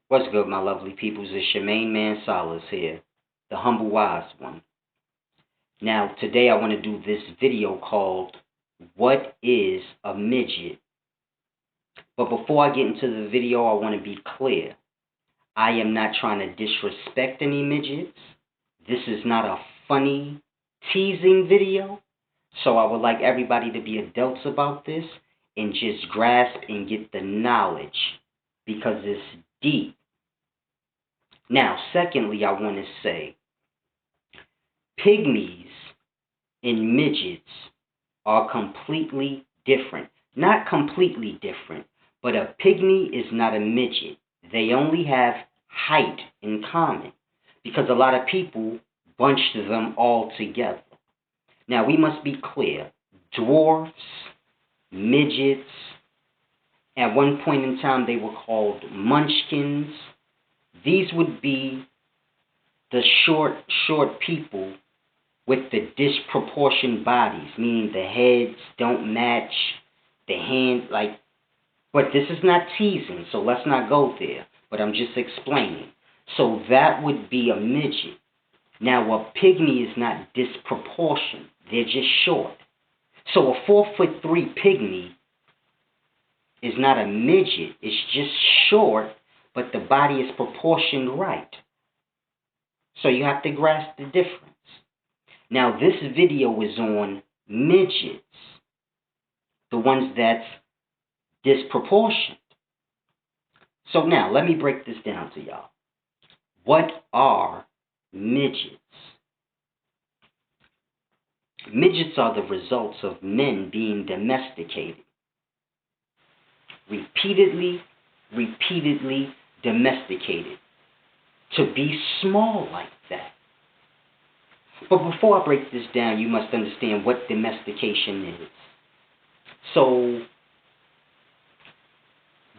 What's good, my lovely peoples? It's your main man Solace here, the humble wise one. Now, today I want to do this video called What is a Midget? But before I get into the video, I want to be clear. I am not trying to disrespect any midgets. This is not a funny, teasing video. So I would like everybody to be adults about this and just grasp and get the knowledge because it's deep. Now, secondly, I want to say pygmies and midgets are completely different. Not completely different, but a pygmy is not a midget. They only have height in common because a lot of people bunched them all together. Now, we must be clear. Dwarfs, midgets, at one point in time they were called munchkins. These would be the short people with the disproportioned bodies, meaning the heads don't match, the hand, but this is not teasing, so let's not go there, but I'm just explaining. So that would be a midget. Now, a pygmy is not disproportioned, they're just short. So a 4'3" pygmy is not a midget, it's just short, but the body is proportioned right. So you have to grasp the difference. Now, this video is on midgets, the ones that's disproportioned. So now, let me break this down to y'all. What are midgets? Midgets are the results of men being domesticated. Repeatedly domesticated to be small like that. But before I break this down, you must understand what domestication is. So,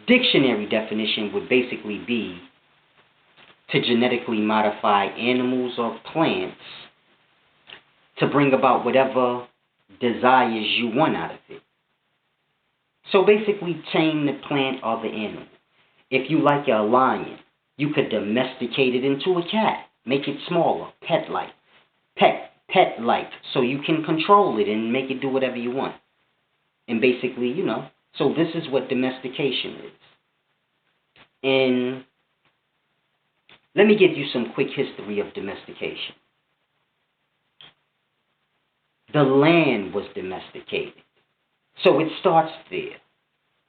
dictionary definition would basically be to genetically modify animals or plants to bring about whatever desires you want out of it. So basically tame the plant or the animal. If you like a lion, you could domesticate it into a cat. Make it smaller, pet-like, so you can control it and make it do whatever you want. And basically, so this is what domestication is. And let me give you some quick history of domestication. The land was domesticated. So it starts there.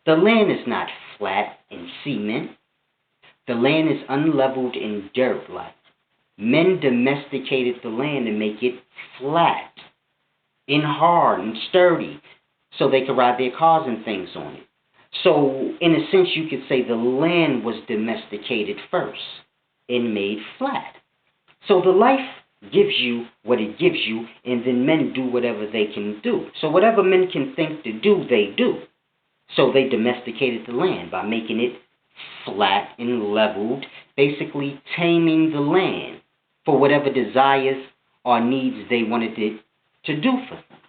The land is not flat and cement. The land is unleveled and dirt-like. Men domesticated the land to make it flat and hard and sturdy so they could ride their cars and things on it. So, in a sense, you could say the land was domesticated first and made flat. So the life gives you what it gives you, and then men do whatever they can do. So whatever men can think to do, they do. So they domesticated the land by making it flat and leveled, basically taming the land for whatever desires or needs they wanted it to do for them.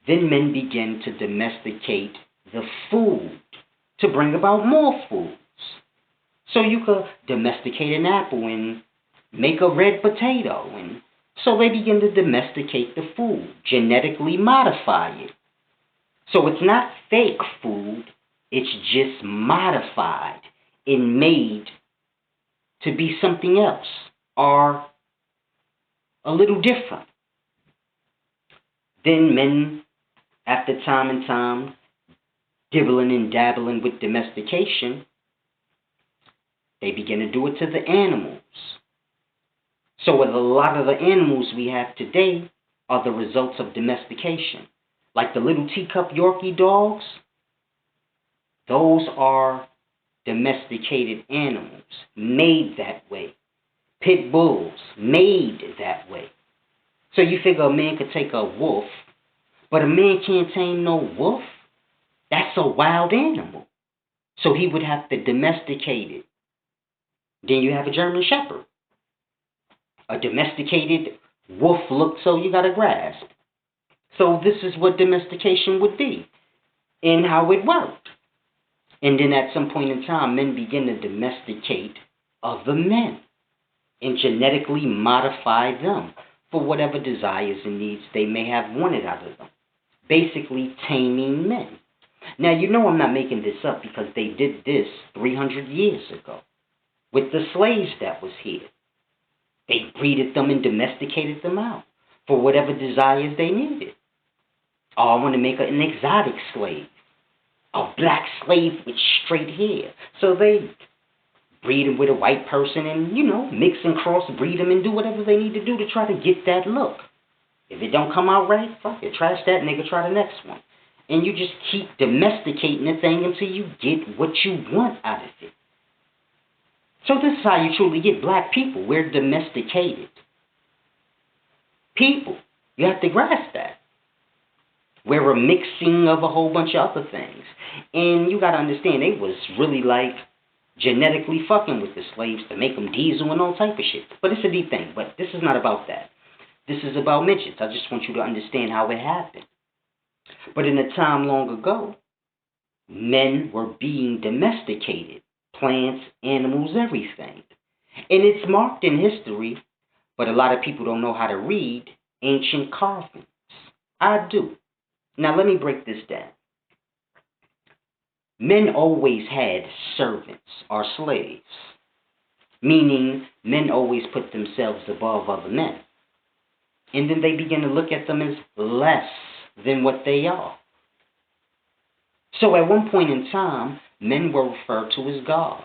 Then men began to domesticate the food to bring about more foods. So you could domesticate an apple and make a red potato. And so they begin to domesticate the food, genetically modify it. So it's not fake food, it's just modified and made to be something else or a little different. Then men, after time and time, dibbling and dabbling with domestication, they begin to do it to the animals. So with a lot of the animals we have today are the results of domestication. Like the little teacup Yorkie dogs, those are domesticated animals, made that way. Pit bulls, made that way. So you figure a man could take a wolf, but a man can't tame no wolf. That's a wild animal. So he would have to domesticate it. Then you have a German Shepherd. A domesticated wolf look, so you got to grasp. So this is what domestication would be and how it worked. And then at some point in time, men begin to domesticate other men and genetically modify them for whatever desires and needs they may have wanted out of them. Basically, taming men. Now, you know I'm not making this up because they did this 300 years ago with the slaves that was here. They breeded them and domesticated them out for whatever desires they needed. Oh, I want to make an exotic slave, a black slave with straight hair. So they breed him with a white person and, mix and crossbreed him and do whatever they need to do to try to get that look. If it don't come out right, fuck it. Trash that nigga, try the next one. And you just keep domesticating the thing until you get what you want out of it. So this is how you truly get black people. We're domesticated people. You have to grasp that. We're a mixing of a whole bunch of other things. And you got to understand, they was really like genetically fucking with the slaves to make them diesel and all type of shit. But it's a deep thing. But this is not about that. This is about midgets. I just want you to understand how it happened. But in a time long ago, men were being domesticated. Plants, animals, everything. And it's marked in history, but a lot of people don't know how to read ancient carvings. I do. Now let me break this down. Men always had servants or slaves, meaning men always put themselves above other men. And then they begin to look at them as less than what they are. So at one point in time, men were referred to as gods.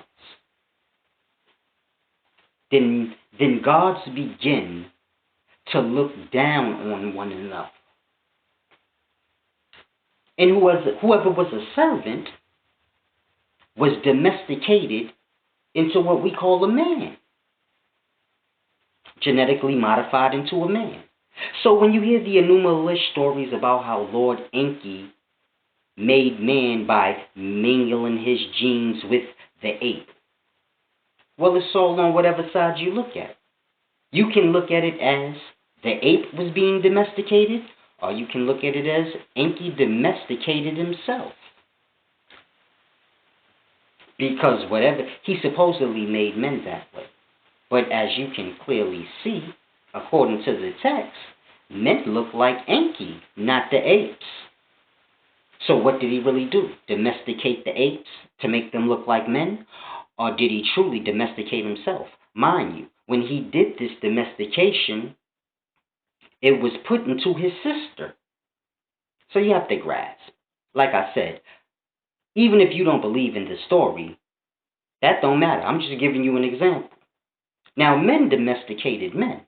Then gods begin to look down on one another. And whoever was a servant was domesticated into what we call a man. Genetically modified into a man. So when you hear the innumerable stories about how Lord Enki made man by mingling his genes with the ape, well, it's all on whatever side you look at. You can look at it as the ape was being domesticated, or you can look at it as Enki domesticated himself. Because he supposedly made men that way. But as you can clearly see, according to the text, men look like Enki, not the apes. So what did he really do? Domesticate the apes to make them look like men? Or did he truly domesticate himself? Mind you, when he did this domestication, it was put into his sister. So you have to grasp. Like I said, even if you don't believe in the story, that don't matter. I'm just giving you an example. Now, men domesticated men.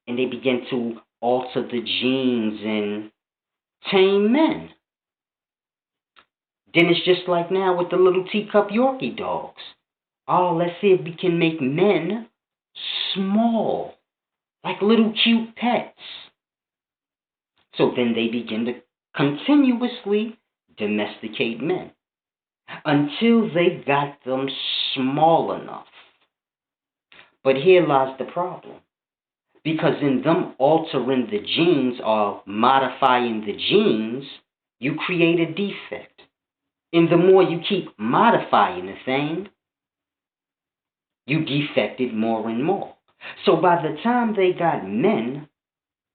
And they began to alter the genes and tame men. Then it's just like now with the little teacup Yorkie dogs. Oh, let's see if we can make men small, like little cute pets. So then they begin to continuously domesticate men until they got them small enough. But here lies the problem. Because in them altering the genes or modifying the genes, you create a defect. And the more you keep modifying the thing, you defect it more and more. So by the time they got men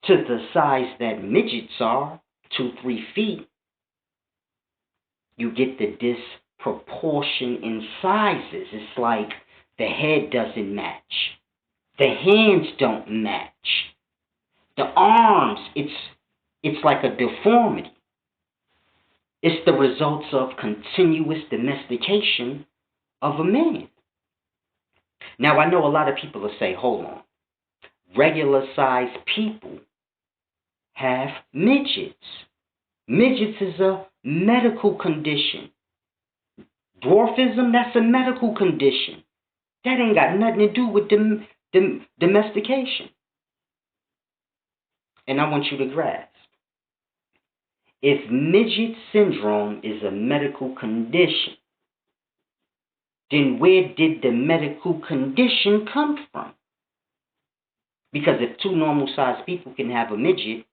to the size that midgets are, 2-3 feet, you get the disproportion in sizes. It's like the head doesn't match. The hands don't match. The arms, it's like a deformity. It's the results of continuous domestication of a man. Now, I know a lot of people will say, hold on. Regular sized people have midgets. Midgets is a medical condition. Dwarfism, that's a medical condition. That ain't got nothing to do with domestication. And I want you to grasp. If midget syndrome is a medical condition, then where did the medical condition come from? Because if two normal-sized people can have a midget,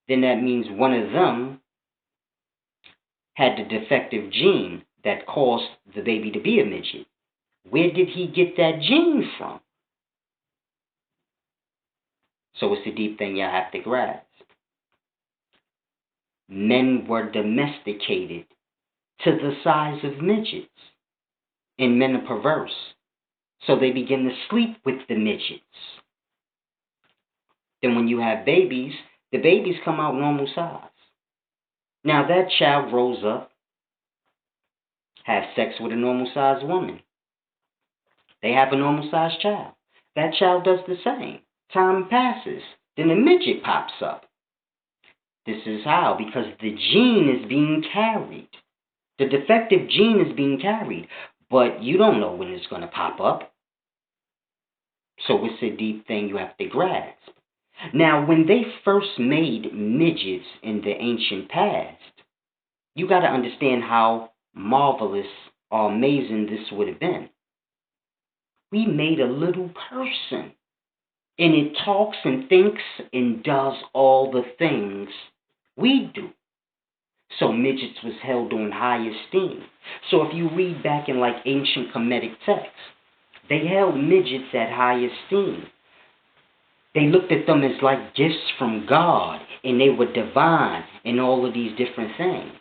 then that means one of them had the defective gene that caused the baby to be a midget. Where did he get that gene from? So it's a deep thing you have to grasp. Men were domesticated to the size of midgets, and men are perverse. So they begin to sleep with the midgets. Then when you have babies, the babies come out normal size. Now that child grows up, has sex with a normal sized woman. They have a normal sized child. That child does the same. Time passes. Then a midget pops up. This is how, because the gene is being carried. The defective gene is being carried, but you don't know when it's going to pop up. So it's a deep thing you have to grasp. Now, when they first made midgets in the ancient past, you got to understand how marvelous or amazing this would have been. We made a little person, and it talks and thinks and does all the things we do. So midgets was held on high esteem. So if you read back in like ancient Kemetic texts, they held midgets at high esteem. They looked at them as like gifts from God, and they were divine and all of these different things.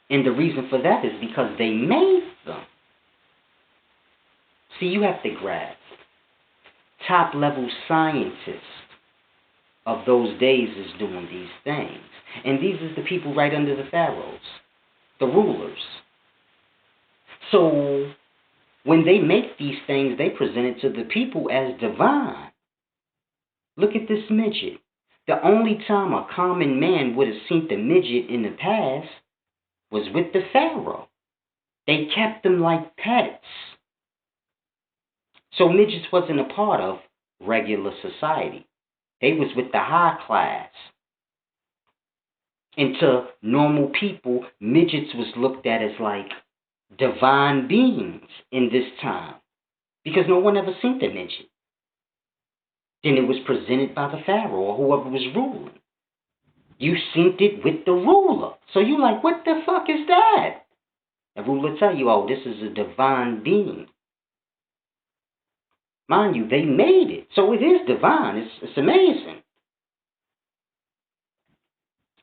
And the reason for that is because they made them. See, you have to grasp. Top level scientists of those days is doing these things. And these are the people right under the pharaohs, the rulers. So when they make these things, they present it to the people as divine. Look at this midget. The only time a common man would have seen the midget in the past was with the pharaoh. They kept them like pets. So midgets wasn't a part of regular society. They was with the high class. And to normal people, midgets was looked at as like divine beings in this time. Because no one ever seen the midget. Then it was presented by the pharaoh or whoever was ruling. You synced it with the ruler. So you like, what the fuck is that? The ruler tell you, oh, this is a divine being. Mind you, they made it. So it is divine. It's amazing.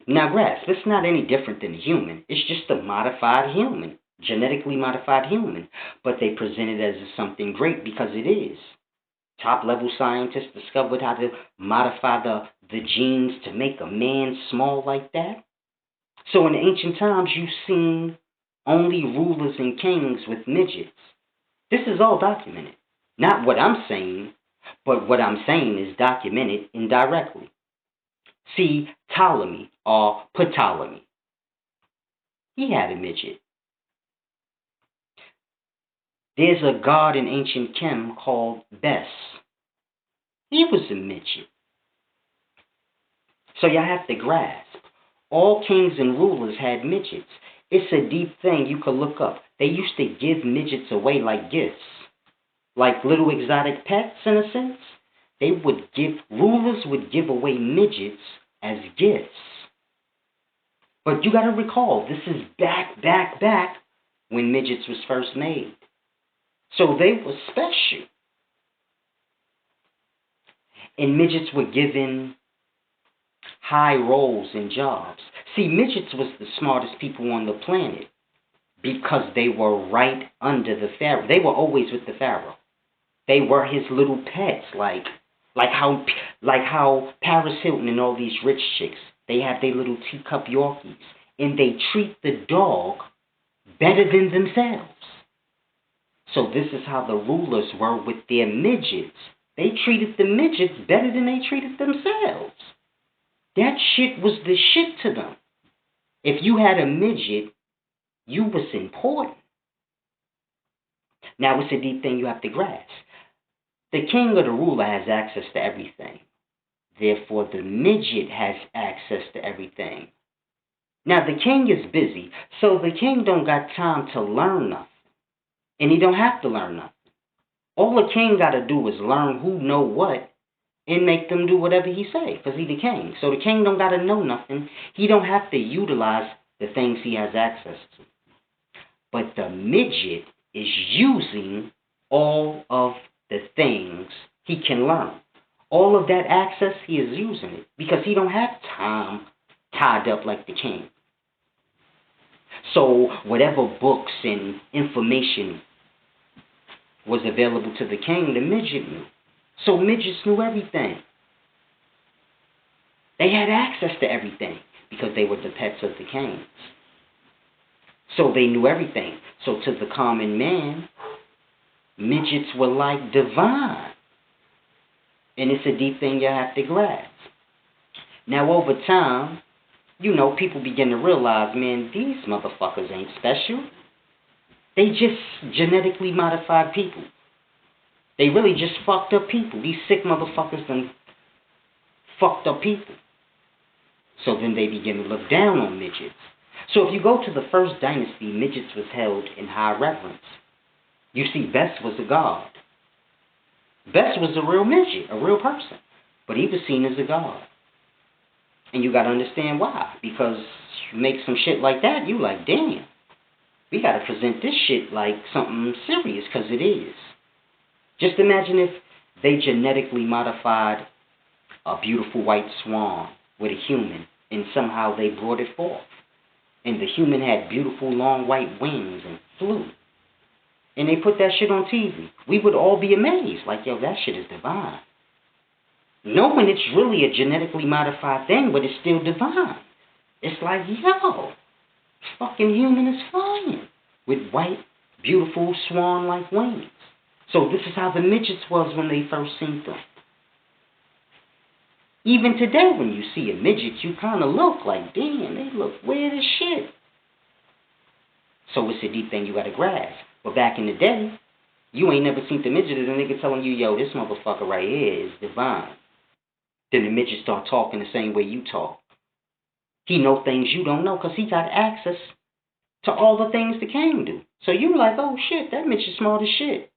Now grasp, it's not any different than a human. It's just a modified human. Genetically modified human. But they present it as something great because it is. Top level scientists discovered how to modify the genes to make a man small like that. So in ancient times, you've seen only rulers and kings with midgets. This is all documented. Not what I'm saying, but what I'm saying is documented indirectly. See Ptolemy or Ptolemy. He had a midget. There's a god in ancient Chem called Bes. He was a midget. So you have to grasp. All kings and rulers had midgets. It's a deep thing you could look up. They used to give midgets away like gifts. Like little exotic pets in a sense. Rulers would give away midgets as gifts. But you gotta recall, this is back when midgets was first made. So they were special. And midgets were given high roles and jobs. See, midgets was the smartest people on the planet because they were right under the pharaoh. They were always with the pharaoh. They were his little pets, like how Paris Hilton and all these rich chicks, they have their little teacup Yorkies, and they treat the dog better than themselves. So this is how the rulers were with their midgets. They treated the midgets better than they treated themselves. That shit was the shit to them. If you had a midget, you was important. Now it's a deep thing you have to grasp. The king or the ruler has access to everything. Therefore, the midget has access to everything. Now the king is busy, so the king don't got time to learn nothing. And he don't have to learn nothing. All the king got to do is learn who know what and make them do whatever he say, because he the king. So the king don't got to know nothing. He don't have to utilize the things he has access to. But the midget is using all of the things he can learn. All of that access, he is using it because he don't have time tied up like the king. So whatever books and information was available to the king, the midget knew. So midgets knew everything. They had access to everything because they were the pets of the kings. So they knew everything. So to the common man, midgets were like divine. And it's a deep thing you have to grasp. Now over time, people begin to realize, man, these motherfuckers ain't special. They just genetically modified people. They really just fucked up people. These sick motherfuckers done fucked up people. So then they begin to look down on midgets. So if you go to the first dynasty, midgets was held in high reverence. You see, Best was a god. Best was a real midget, a real person. But he was seen as a god. And you got to understand why. Because you make some shit like that, you like, damn. We got to present this shit like something serious, because it is. Just imagine if they genetically modified a beautiful white swan with a human, and somehow they brought it forth. And the human had beautiful long white wings and flew. And they put that shit on TV. We would all be amazed. Like, yo, that shit is divine. Knowing it's really a genetically modified thing, but it's still divine. It's like, yo, fucking human is flying with white, beautiful swan-like wings. So this is how the midgets was when they first seen them. Even today, when you see a midget, you kind of look like, damn, they look weird as shit. So it's a deep thing you got to grasp. But back in the day, you ain't never seen the midget as a nigga telling you, yo, this motherfucker right here is divine. Then the midget start talking the same way you talk. He know things you don't know because he got access to all the things the king do. So you like, oh shit, that midget smart as shit.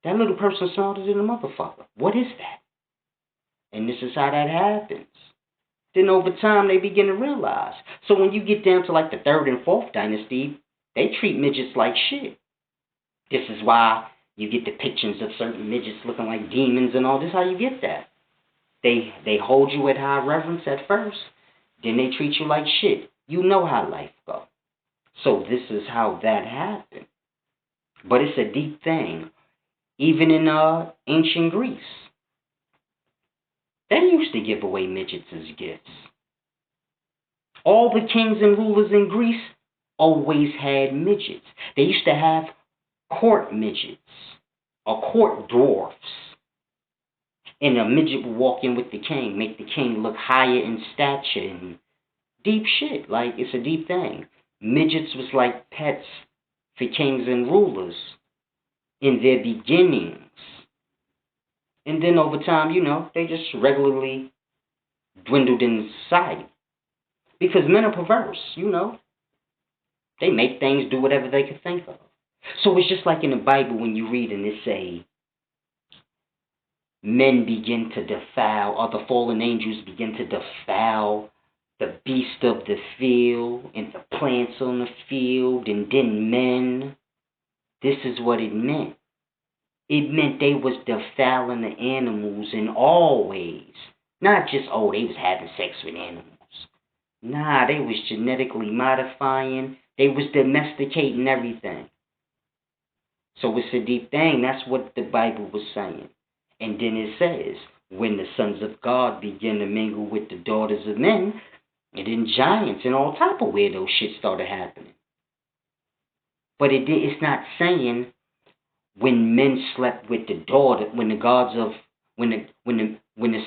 That little person smarter than a motherfucker. What is that? And this is how that happens. Then over time, they begin to realize. So when you get down to like the third and fourth dynasty, they treat midgets like shit. This is why you get depictions of certain midgets looking like demons and all this. How you get that? They hold you at high reverence at first. Then they treat you like shit. You know how life goes. So this is how that happened. But it's a deep thing. Even in ancient Greece, they used to give away midgets as gifts. All the kings and rulers in Greece always had midgets. They used to have court midgets or court dwarfs. And a midget would walk in with the king, make the king look higher in stature and deep shit. Like, it's a deep thing. Midgets was like pets for kings and rulers in their beginnings. And then over time, they just regularly dwindled in society. Because men are perverse, They make things do whatever they can think of. So it's just like in the Bible when you read and it say, men begin to defile, or the fallen angels begin to defile the beast of the field and the plants on the field, and then men. This is what it meant. It meant they was defiling the animals in all ways. Not just, they was having sex with animals. Nah, they was genetically modifying. They was domesticating everything. So it's a deep thing. That's what the Bible was saying. And then it says, when the sons of God begin to mingle with the daughters of men, and then giants and all type of weirdo shit started happening. But it's not saying when men slept with the daughter, when the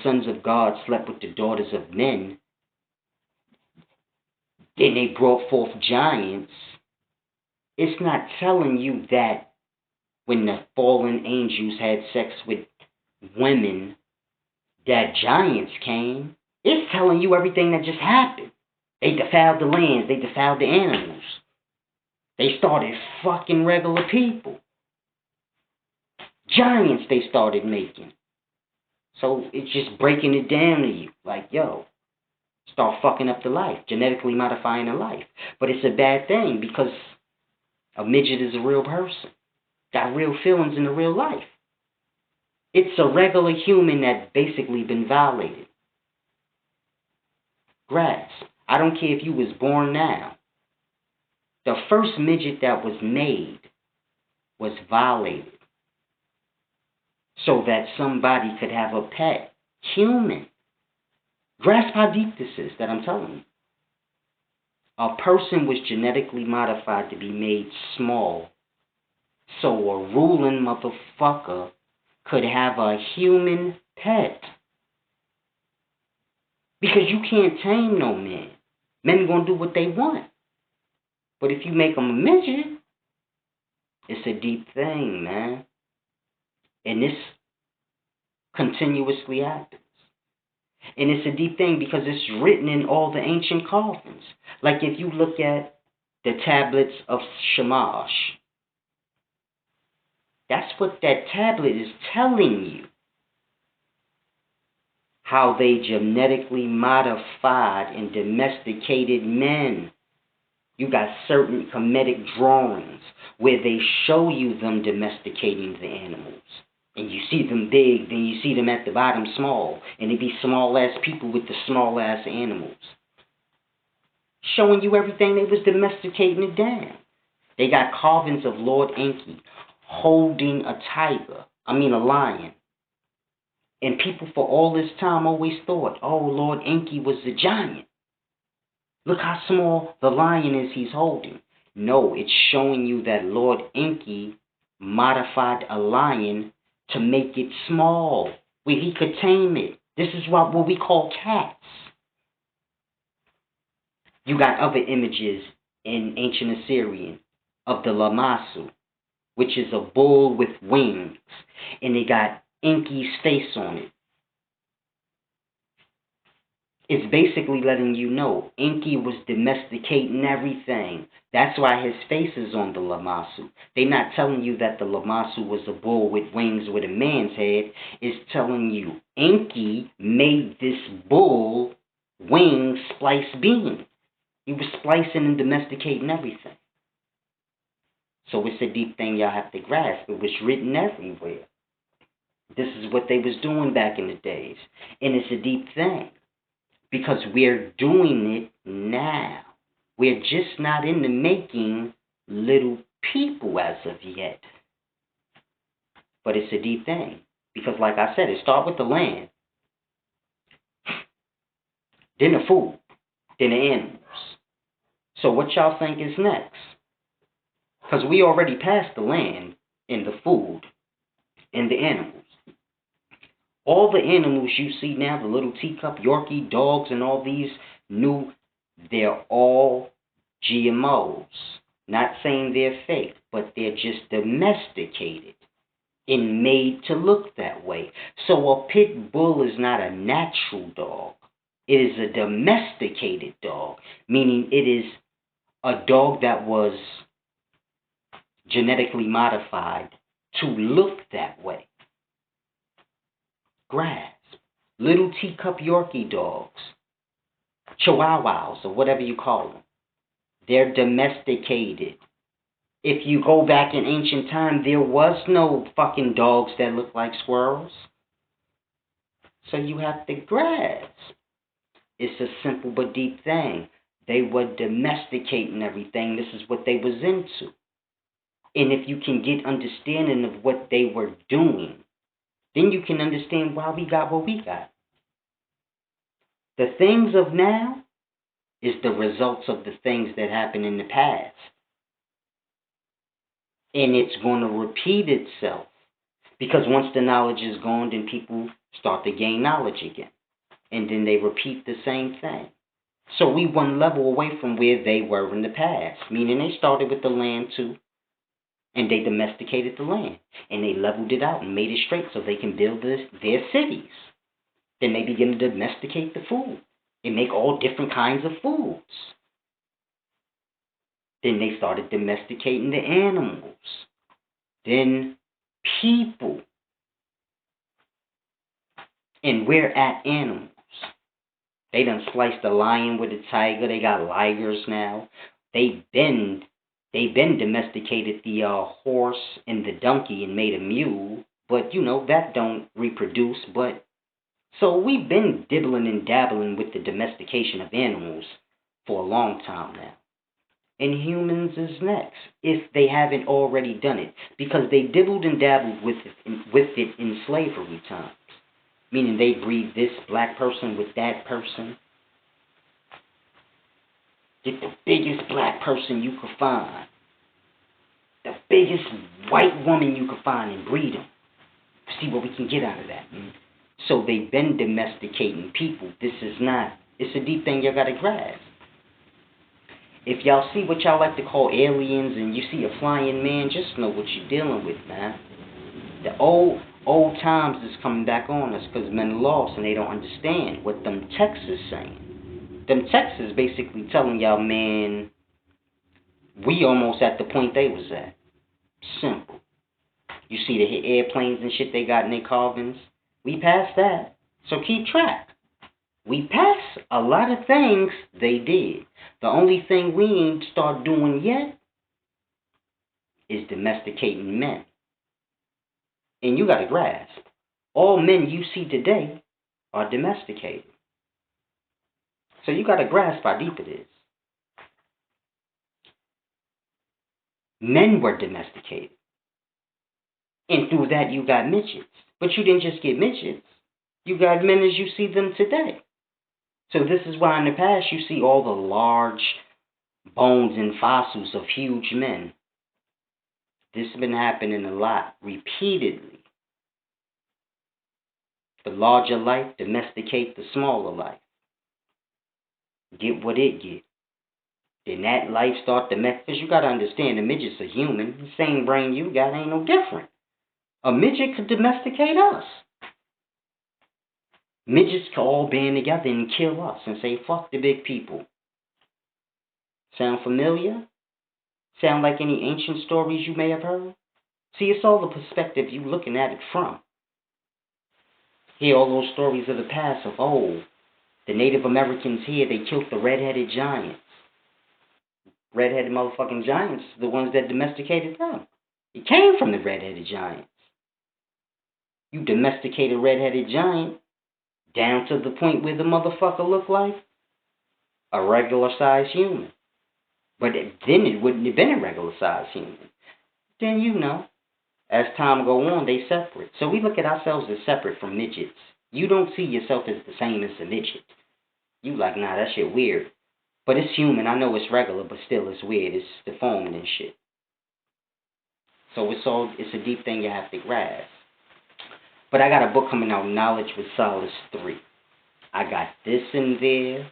sons of God slept with the daughters of men, then they brought forth giants. It's not telling you that when the fallen angels had sex with women, that giants came. It's telling you everything that just happened. They defiled the lands. They defiled the animals. They started fucking regular people. Giants they started making. So it's just breaking it down to you. Like, yo, Start fucking up the life, genetically modifying the life. But it's a bad thing because a midget is a real person, got real feelings in the real life. It's a regular human that's basically been violated. Grasp. I don't care if you was born now. The first midget that was made was violated so that somebody could have a pet human. Grasp how deep this is that I'm telling you. A person was genetically modified to be made small so a ruling motherfucker could have a human pet. Because you can't tame no men. Men gonna do what they want. But if you make them a midget, it's a deep thing, man. And this continuously happens. And it's a deep thing because it's written in all the ancient carvings. Like if you look at the tablets of Shamash, that's what that tablet is telling you. How they genetically modified and domesticated men. You got certain comedic drawings where they show you them domesticating the animals. And you see them big, then you see them at the bottom small. And it be small-ass people with the small-ass animals. Showing you everything they was domesticating it down. They got carvings of Lord Enki holding a lion. And people for all this time always thought, oh, Lord Enki was the giant. Look how small the lion is he's holding. No, it's showing you that Lord Enki modified a lion to make it small, where he could tame it. This is what we call cats. You got other images in ancient Assyrian of the Lamassu, which is a bull with wings, and they got Enki's face on it. It's basically letting you know Enki was domesticating everything. That's why his face is on the Lamassu. They're not telling you that the Lamassu was a bull with wings with a man's head. It's telling you Enki made this bull wing splice being. He was splicing and domesticating everything. So it's a deep thing y'all have to grasp. It was written everywhere. This is what they was doing back in the days. And it's a deep thing. Because we're doing it now. We're just not in the making little people as of yet. But it's a deep thing. Because like I said, it starts with the land. Then the food. Then the animals. So what y'all think is next? Because we already passed the land and the food and the animals. All the animals you see now, the little teacup, Yorkie, dogs, and all these new, they're all GMOs. Not saying they're fake, but they're just domesticated and made to look that way. So a pit bull is not a natural dog. It is a domesticated dog, meaning it is a dog that was genetically modified to look that way. Grasp. Little teacup Yorkie dogs, Chihuahuas, or whatever you call them. They're domesticated. If you go back in ancient time, there was no fucking dogs that look like squirrels. So you have to grasp. It's a simple but deep thing. They were domesticating everything. This is what they was into. And if you can get understanding of what they were doing, then you can understand why we got what we got. The things of now is the results of the things that happened in the past. And it's going to repeat itself. Because once the knowledge is gone, then people start to gain knowledge again. And then they repeat the same thing. So we one level away from where they were in the past. Meaning they started with the land too. And they domesticated the land. And they leveled it out and made it straight so they can build their cities. Then they begin to domesticate the food. And make all different kinds of foods. Then they started domesticating the animals. Then people. And we're at animals. They done sliced the lion with a tiger. They got ligers now. They been domesticated the horse and the donkey and made a mule. But that don't reproduce. But so we've been dibbling and dabbling with the domestication of animals for a long time now. And humans is next, if they haven't already done it, because they dibbled and dabbled with it in slavery times, meaning they breed this black person with that person, get the biggest black person you could find, the biggest white woman you could find, and breed them. See what we can get out of that. So they've been domesticating people. This is not. It's a deep thing you gotta grasp. If y'all see what y'all like to call aliens and you see a flying man, just know what you're dealing with, man. The old times is coming back on us because men lost and they don't understand what them texts is saying. Them texts is basically telling y'all, man, we almost at the point they was at. Simple. You see the airplanes and shit they got in their carvings? We passed that. So keep track. We passed a lot of things they did. The only thing we ain't start doing yet is domesticating men. And you got to grasp, all men you see today are domesticated. So you got to grasp how deep it is. Men were domesticated. And through that you got midgets. But you didn't just get midgets. You got men as you see them today. So this is why in the past you see all the large bones and fossils of huge men. This has been happening a lot, repeatedly. The larger life domesticate the smaller life. Get what it get. Then that life start to mess. Because you got to understand, the midget's a human. The same brain you got ain't no different. A midget could domesticate us. Midgets can all band together and kill us and say, fuck the big people. Sound familiar? Sound like any ancient stories you may have heard? See, it's all the perspective you looking at it from. Hear all those stories of the past of old. The Native Americans here, they killed the red-headed giants. Red-headed motherfucking giants, the ones that domesticated them. It came from the red-headed giants. You domesticate a red-headed giant down to the point where the motherfucker looked like a regular-sized human. But then it wouldn't have been a regular-sized human. Then, as time go on, they separate. So we look at ourselves as separate from midgets. You don't see yourself as the same as a midget. You like, nah, that shit weird. But it's human. I know it's regular, but still it's weird. It's deformed and shit. So it's a deep thing you have to grasp. But I got a book coming out, Knowledge with Solace 3. I got this in there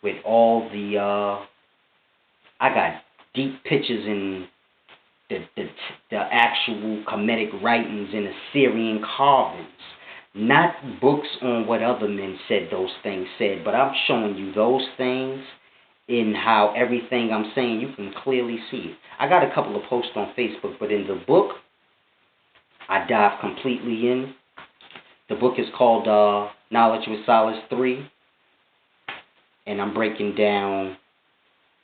with all the, I got deep pictures in the actual Kemetic writings and Assyrian carvings. Not books on what other men said those things said, but I'm showing you those things in how everything I'm saying, you can clearly see it. I got a couple of posts on Facebook, but in the book, I dive completely in. The book is called Knowledge with Solace 3, and I'm breaking down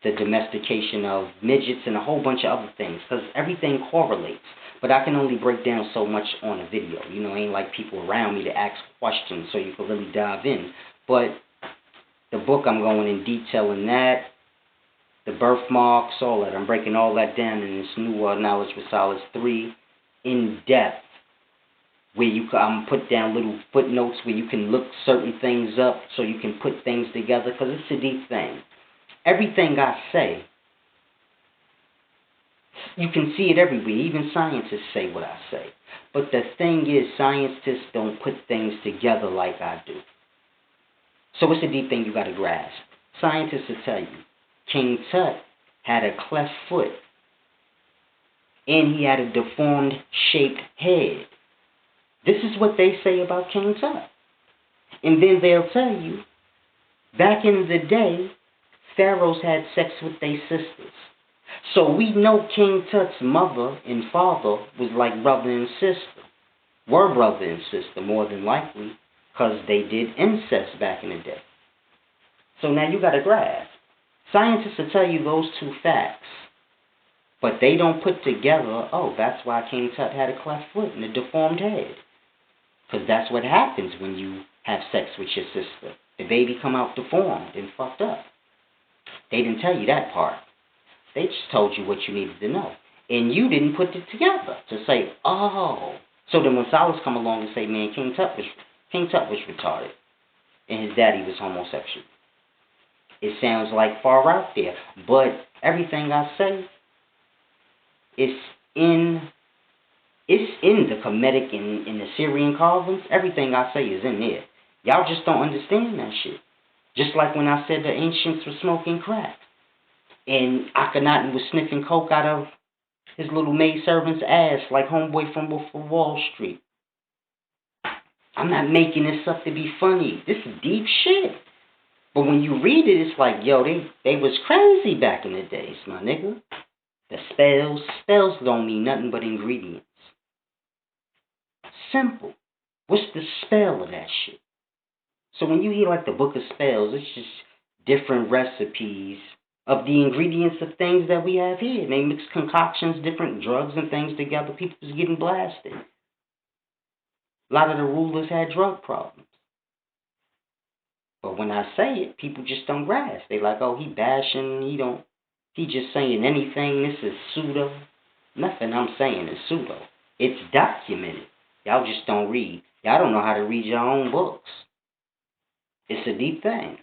the domestication of midgets and a whole bunch of other things, because everything correlates. But I can only break down so much on a video. Ain't like people around me to ask questions so you can really dive in. But the book, I'm going in detail in that, the birthmarks, all that. I'm breaking all that down in this new Knowledge with Solace 3, in depth, where I'm put down little footnotes where you can look certain things up so you can put things together, because it's a deep thing. Everything I say, you can see it everywhere. Even scientists say what I say. But the thing is, scientists don't put things together like I do. So it's a deep thing you got to grasp. Scientists will tell you, King Tut had a cleft foot, and he had a deformed shaped head. This is what they say about King Tut. And then they'll tell you, back in the day, pharaohs had sex with their sisters. So we know King Tut's mother and father was like brother and sister. Were brother and sister, more than likely, because they did incest back in the day. So now you got to grasp. Scientists will tell you those two facts, but they don't put together, oh, that's why King Tut had a cleft foot and a deformed head. Because that's what happens when you have sex with your sister. The baby come out deformed and fucked up. They didn't tell you that part. They just told you what you needed to know. And you didn't put it together to say, oh. So then when Silas come along and say, man, King Tut was retarded and his daddy was homosexual. It sounds like far out there. But everything I say is in the Kemetic and in the Syrian carvings. Everything I say is in there. Y'all just don't understand that shit. Just like when I said the ancients were smoking crack. And Akhenaten was sniffing coke out of his little maidservant's ass like homeboy from Wall Street. I'm not making this up to be funny. This is deep shit. But when you read it, it's like, yo, they was crazy back in the days, my nigga. The spells don't mean nothing but ingredients. Simple. What's the spell of that shit? So when you hear like the book of spells, it's just different recipes of the ingredients of things that we have here. They mix concoctions, different drugs and things together. People was getting blasted. A lot of the rulers had drug problems. But when I say it, people just don't grasp. They like, oh, he bashing, he just saying anything. This is pseudo. Nothing I'm saying is pseudo. It's documented. Y'all just don't read. Y'all don't know how to read your own books. It's a deep thing.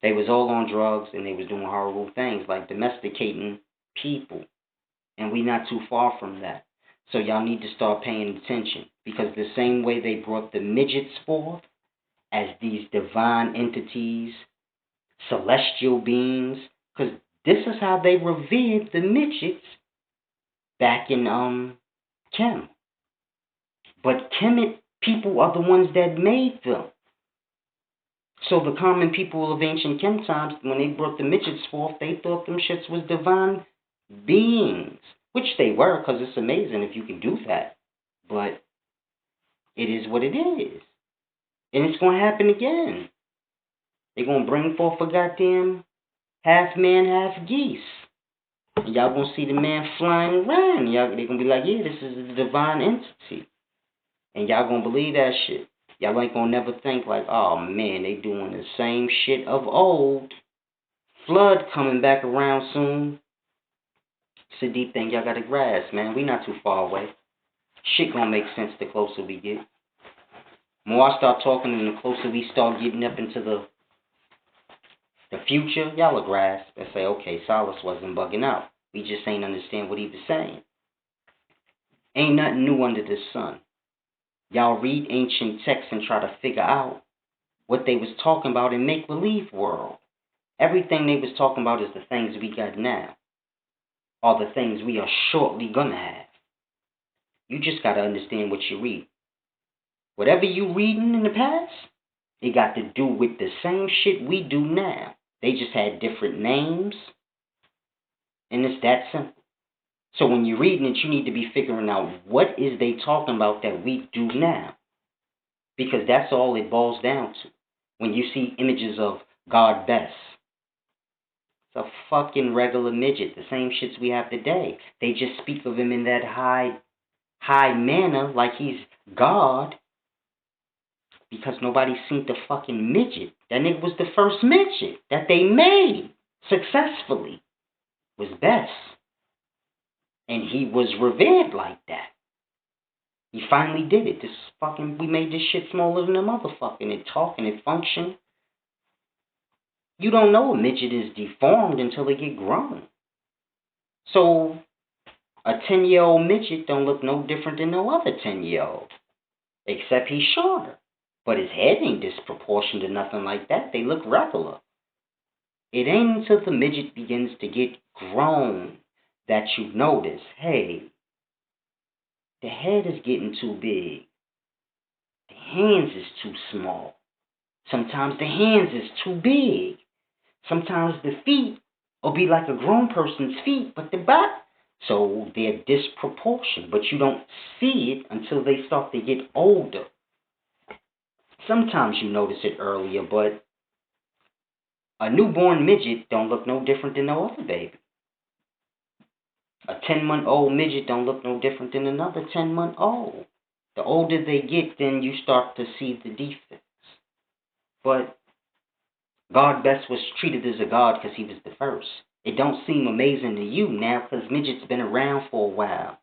They was all on drugs and they was doing horrible things like domesticating people. And we not too far from that. So y'all need to start paying attention. Because the same way they brought the midgets forth as these divine entities, celestial beings, because this is how they revered the midgets back in Kemet. But Kemet people are the ones that made them. So the common people of ancient Kem times, when they brought the midgets forth, they thought them shits was divine beings. Which they were, because it's amazing if you can do that. But it is what it is. And it's going to happen again. They're going to bring forth a goddamn half man, half geese. And y'all going to see the man flying around. They're going to be like, yeah, this is a divine entity. And y'all going to believe that shit. Y'all ain't going to never think like, oh man, they doing the same shit of old. Flood coming back around soon. It's a deep thing y'all got to grasp, man. We not too far away. Shit going to make sense the closer we get. The more I start talking and the closer we start getting up into the future, y'all will grasp and say, okay, Silas wasn't bugging out. We just ain't understand what he was saying. Ain't nothing new under the sun. Y'all read ancient texts and try to figure out what they was talking about in make-believe world. Everything they was talking about is the things we got now, or the things we are shortly gonna have. You just gotta understand what you read. Whatever you reading in the past, it got to do with the same shit we do now. They just had different names, and it's that simple. So when you're reading it, you need to be figuring out what is they talking about that we do now. Because that's all it boils down to. When you see images of God Bess, it's a fucking regular midget, the same shits we have today. They just speak of him in that high manner like he's God. Because nobody seen the fucking midget. That nigga was the first midget that they made successfully. Was Bess. And he was revered like that. He finally did it. We made this shit smaller than a motherfucker. And it talk and it function. You don't know a midget is deformed until they get grown. So, a 10-year-old midget don't look no different than no other 10-year-old. Except he's shorter. But his head ain't disproportionate or nothing like that. They look regular. It ain't until the midget begins to get grown that you notice, hey, the head is getting too big. The hands is too small. Sometimes the hands is too big. Sometimes the feet will be like a grown person's feet, but the back, so they're disproportionate. But you don't see it until they start to get older. Sometimes you notice it earlier, but a newborn midget don't look no different than no other baby. A 10-month-old midget don't look no different than another 10-month-old. The older they get, then you start to see the defects. But God Best was treated as a god because he was the first. It don't seem amazing to you now because midgets been around for a while.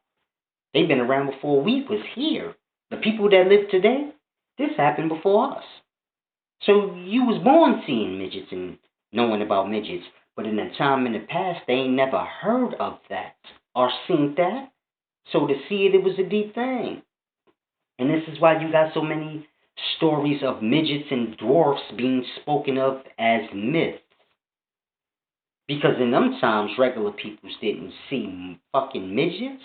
They've been around before we was here. The people that live today, this happened before us. So you was born seeing midgets and knowing about midgets. But in a time in the past, they ain't never heard of that or seen that. So to see it, it was a deep thing. And this is why you got so many stories of midgets and dwarfs being spoken of as myths. Because in them times, regular peoples didn't see fucking midgets.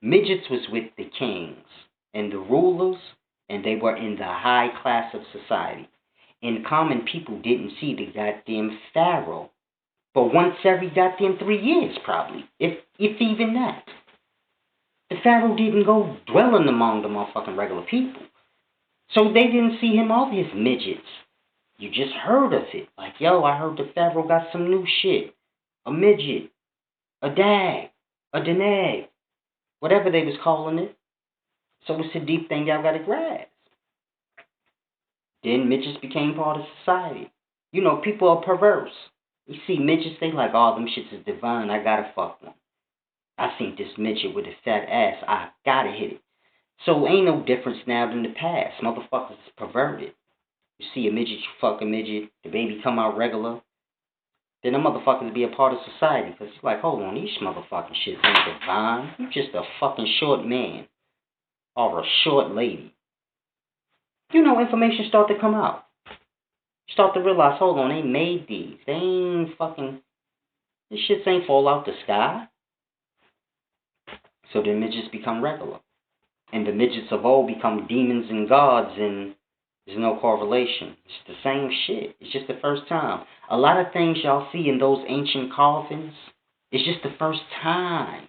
Midgets was with the kings and the rulers, and they were in the high class of society. And common people didn't see the goddamn pharaoh. But once every goddamn 3 years, probably. If even that. The pharaoh didn't go dwelling among the motherfucking regular people. So they didn't see him all his midgets. You just heard of it. Like, yo, I heard the pharaoh got some new shit. A midget. A dag. A denag. Whatever they was calling it. So it's a deep thing y'all gotta grasp. Then midgets became part of society. You know, people are perverse. You see midgets, they like, oh, them shits is divine. I gotta fuck one. I seen this midget with a fat ass. I gotta hit it. So ain't no difference now than the past. Motherfuckers is perverted. You see a midget, you fuck a midget, the baby come out regular. Then the motherfuckers be a part of society. Because it's like, hold on, these motherfucking shits ain't divine. You just a fucking short man. Or a short lady. You know, information start to come out. You start to realize, hold on, they made these. They ain't fucking, this shits ain't fall out the sky. So then midgets become regular. And the midgets of old become demons and gods, and there's no correlation. It's the same shit. It's just the first time. A lot of things y'all see in those ancient carvings, it's just the first time.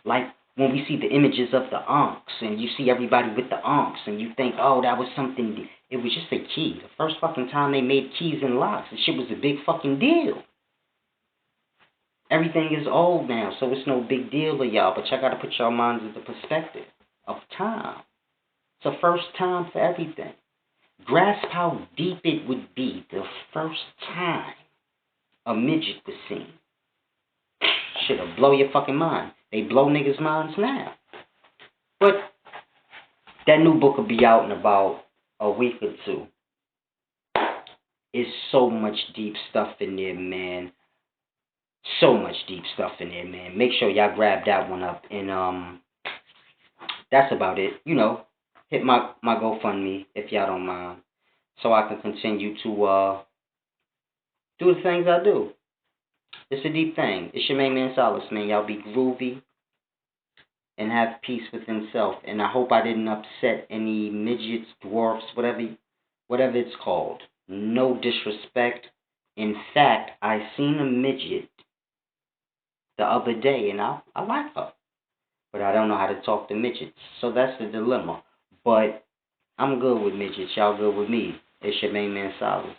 Like when we see the images of the Ankhs, and you see everybody with the Ankhs, and you think, oh, that was something. It was just a key. The first fucking time they made keys and locks, the shit was a big fucking deal. Everything is old now, so it's no big deal to y'all, but y'all gotta put your minds into perspective of time. It's the first time for everything. Grasp how deep it would be the first time a midget was seen. Shit'll blow your fucking mind. They blow niggas' minds now. But that new book will be out in about a week or two. It's so much deep stuff in there, man. So much deep stuff in there, man. Make sure y'all grab that one up. And that's about it. You know, hit my GoFundMe if y'all don't mind. So I can continue to do the things I do. It's a deep thing. It's your main man Solace, man. Y'all be groovy and have peace within self. And I hope I didn't upset any midgets, dwarfs, whatever it's called. No disrespect. In fact, I seen a midget the other day, and I like her. But I don't know how to talk to midgets. So that's the dilemma. But I'm good with midgets. Y'all good with me. It's your main man Solace.